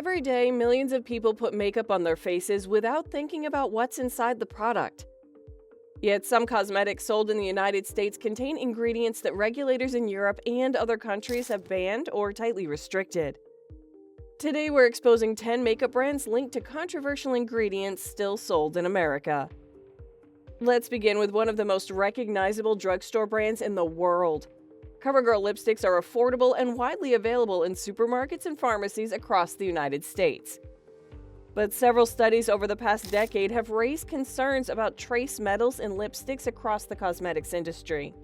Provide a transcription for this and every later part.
Every day, millions of people put makeup on their faces without thinking about what's inside the product. Yet some cosmetics sold in the United States contain ingredients that regulators in Europe and other countries have banned or tightly restricted. Today, we're exposing 10 makeup brands linked to controversial ingredients still sold in America. Let's begin with one of the most recognizable drugstore brands in the world. CoverGirl lipsticks are affordable and widely available in supermarkets and pharmacies across the United States. But several studies over the past decade have raised concerns about trace metals in lipsticks across the cosmetics industry.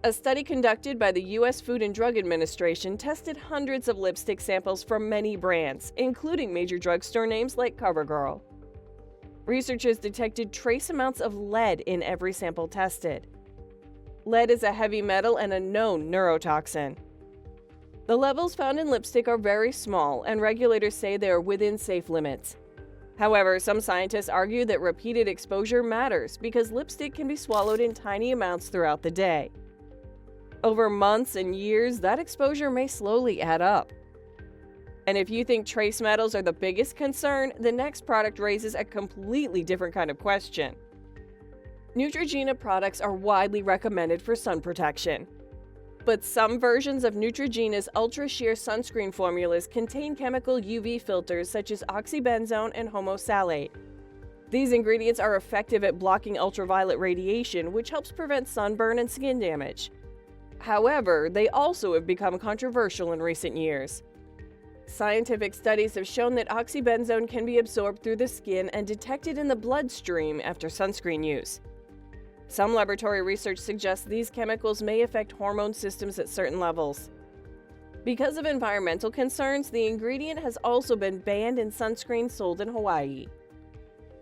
A study conducted by the U.S. Food and Drug Administration tested hundreds of lipstick samples from many brands, including major drugstore names like CoverGirl. Researchers detected trace amounts of lead in every sample tested. Lead is a heavy metal and a known neurotoxin. The levels found in lipstick are very small, and regulators say they are within safe limits. However, some scientists argue that repeated exposure matters because lipstick can be swallowed in tiny amounts throughout the day. Over months and years, that exposure may slowly add up. And if you think trace metals are the biggest concern, the next product raises a completely different kind of question. Neutrogena products are widely recommended for sun protection. But some versions of Neutrogena's ultra-sheer sunscreen formulas contain chemical UV filters such as oxybenzone and homosalate. These ingredients are effective at blocking ultraviolet radiation, which helps prevent sunburn and skin damage. However, they also have become controversial in recent years. Scientific studies have shown that oxybenzone can be absorbed through the skin and detected in the bloodstream after sunscreen use. Some laboratory research suggests these chemicals may affect hormone systems at certain levels. Because of environmental concerns, the ingredient has also been banned in sunscreens sold in Hawaii.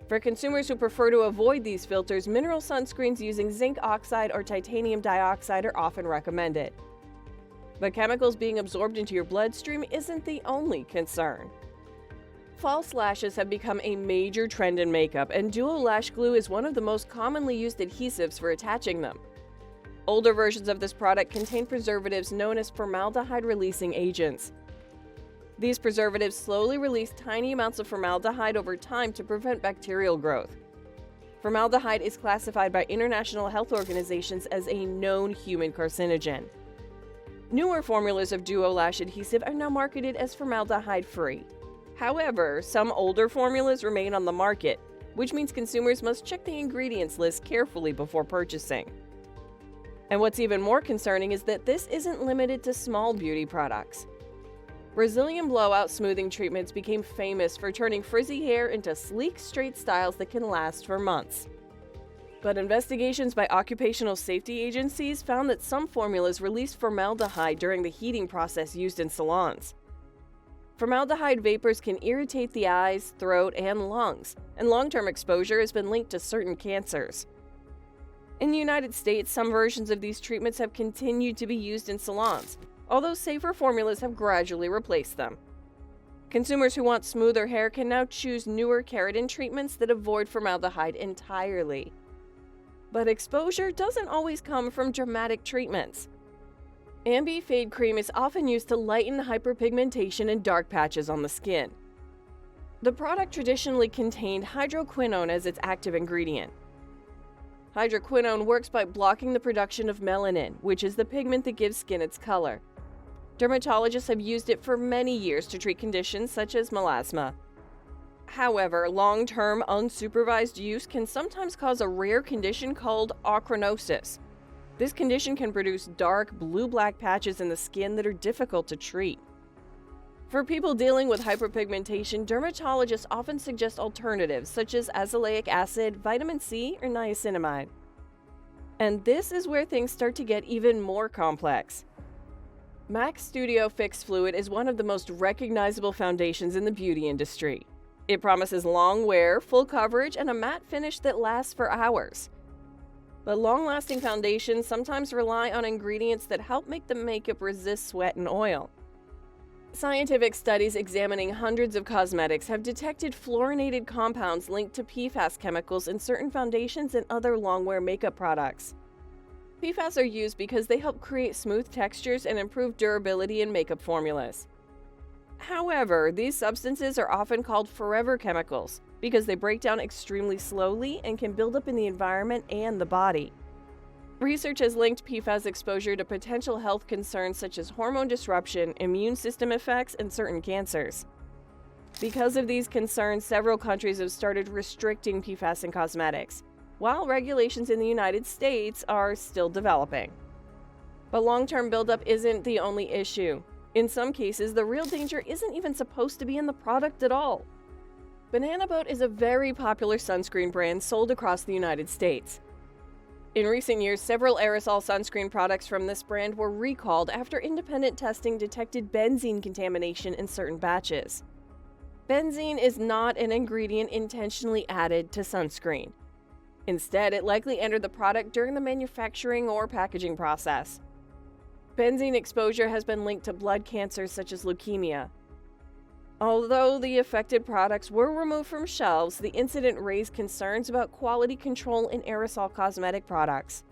For consumers who prefer to avoid these filters, mineral sunscreens using zinc oxide or titanium dioxide are often recommended. But chemicals being absorbed into your bloodstream isn't the only concern. False lashes have become a major trend in makeup, and duo lash glue is one of the most commonly used adhesives for attaching them. Older versions of this product contain preservatives known as formaldehyde-releasing agents. These preservatives slowly release tiny amounts of formaldehyde over time to prevent bacterial growth. Formaldehyde is classified by international health organizations as a known human carcinogen. Newer formulas of duo lash adhesive are now marketed as formaldehyde-free. However, some older formulas remain on the market, which means consumers must check the ingredients list carefully before purchasing. And what's even more concerning is that this isn't limited to small beauty products. Brazilian blowout smoothing treatments became famous for turning frizzy hair into sleek, straight styles that can last for months. But investigations by occupational safety agencies found that some formulas released formaldehyde during the heating process used in salons. Formaldehyde vapors can irritate the eyes, throat, and lungs, and long-term exposure has been linked to certain cancers. In the United States, some versions of these treatments have continued to be used in salons, although safer formulas have gradually replaced them. Consumers who want smoother hair can now choose newer keratin treatments that avoid formaldehyde entirely. But exposure doesn't always come from dramatic treatments. Ambi Fade Cream is often used to lighten hyperpigmentation and dark patches on the skin. The product traditionally contained hydroquinone as its active ingredient. Hydroquinone works by blocking the production of melanin, which is the pigment that gives skin its color. Dermatologists have used it for many years to treat conditions such as melasma. However, long-term unsupervised use can sometimes cause a rare condition called achronosis. This condition can produce dark blue-black patches in the skin that are difficult to treat. For people dealing with hyperpigmentation, dermatologists often suggest alternatives such as azelaic acid, vitamin C, or niacinamide. And this is where things start to get even more complex. MAC Studio Fix Fluid is one of the most recognizable foundations in the beauty industry. It promises long wear, full coverage, and a matte finish that lasts for hours. But long-lasting foundations sometimes rely on ingredients that help make the makeup resist sweat and oil. Scientific studies examining hundreds of cosmetics have detected fluorinated compounds linked to PFAS chemicals in certain foundations and other long-wear makeup products. PFAS are used because they help create smooth textures and improve durability in makeup formulas. However, these substances are often called forever chemicals because they break down extremely slowly and can build up in the environment and the body. Research has linked PFAS exposure to potential health concerns such as hormone disruption, immune system effects, and certain cancers. Because of these concerns, several countries have started restricting PFAS in cosmetics, while regulations in the United States are still developing. But long-term buildup isn't the only issue. In some cases, the real danger isn't even supposed to be in the product at all. Banana Boat is a very popular sunscreen brand sold across the United States. In recent years, several aerosol sunscreen products from this brand were recalled after independent testing detected benzene contamination in certain batches. Benzene is not an ingredient intentionally added to sunscreen. Instead, it likely entered the product during the manufacturing or packaging process. Benzene exposure has been linked to blood cancers such as leukemia. Although the affected products were removed from shelves, the incident raised concerns about quality control in aerosol cosmetic products.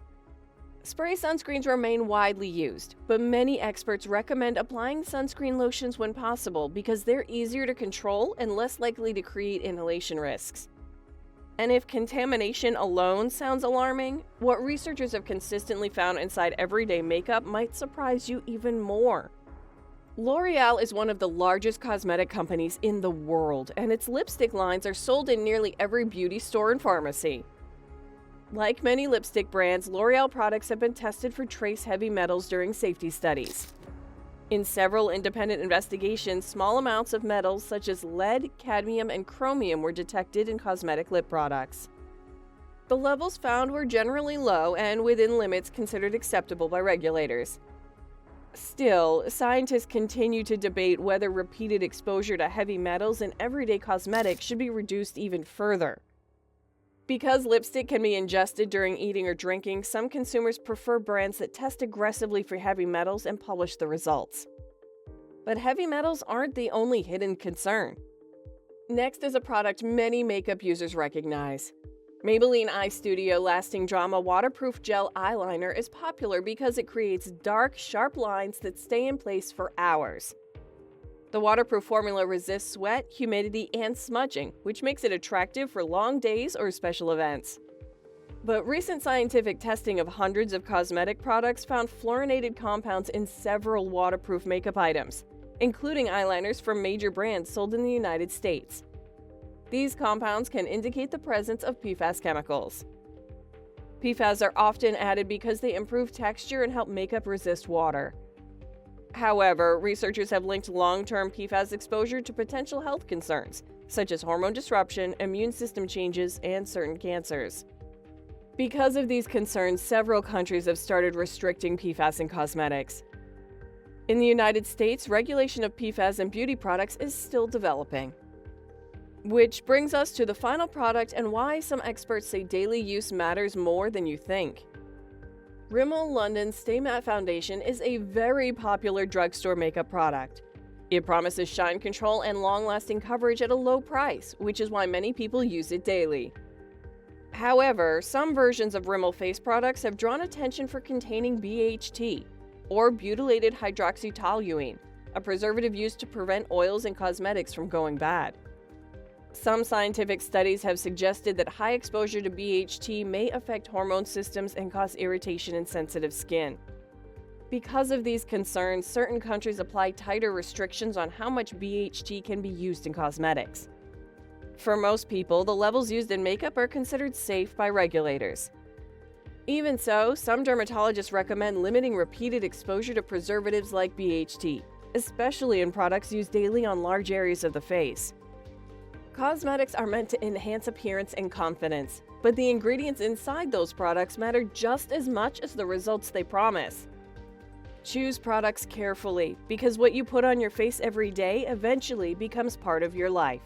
Spray sunscreens remain widely used, but many experts recommend applying sunscreen lotions when possible because they're easier to control and less likely to create inhalation risks. And if contamination alone sounds alarming, what researchers have consistently found inside everyday makeup might surprise you even more. L'Oreal is one of the largest cosmetic companies in the world, and its lipstick lines are sold in nearly every beauty store and pharmacy. Like many lipstick brands, L'Oreal products have been tested for trace heavy metals during safety studies. In several independent investigations, small amounts of metals such as lead, cadmium, and chromium were detected in cosmetic lip products. The levels found were generally low and within limits considered acceptable by regulators. Still, scientists continue to debate whether repeated exposure to heavy metals in everyday cosmetics should be reduced even further. Because lipstick can be ingested during eating or drinking, some consumers prefer brands that test aggressively for heavy metals and publish the results. But heavy metals aren't the only hidden concern. Next is a product many makeup users recognize. Maybelline Eye Studio Lasting Drama Waterproof Gel Eyeliner is popular because it creates dark, sharp lines that stay in place for hours. The waterproof formula resists sweat, humidity, and smudging, which makes it attractive for long days or special events. But recent scientific testing of hundreds of cosmetic products found fluorinated compounds in several waterproof makeup items, including eyeliners from major brands sold in the United States. These compounds can indicate the presence of PFAS chemicals. PFAS are often added because they improve texture and help makeup resist water. However, researchers have linked long-term PFAS exposure to potential health concerns, such as hormone disruption, immune system changes, and certain cancers. Because of these concerns, several countries have started restricting PFAS in cosmetics. In the United States, regulation of PFAS in beauty products is still developing. Which brings us to the final product and why some experts say daily use matters more than you think. Rimmel London Stay Matte Foundation is a very popular drugstore makeup product. It promises shine control and long-lasting coverage at a low price, which is why many people use it daily. However, some versions of Rimmel face products have drawn attention for containing BHT, or butylated hydroxytoluene, a preservative used to prevent oils in cosmetics from going bad. Some scientific studies have suggested that high exposure to BHT may affect hormone systems and cause irritation in sensitive skin. Because of these concerns, certain countries apply tighter restrictions on how much BHT can be used in cosmetics. For most people, the levels used in makeup are considered safe by regulators. Even so, some dermatologists recommend limiting repeated exposure to preservatives like BHT, especially in products used daily on large areas of the face. Cosmetics are meant to enhance appearance and confidence, but the ingredients inside those products matter just as much as the results they promise. Choose products carefully, because what you put on your face every day eventually becomes part of your life.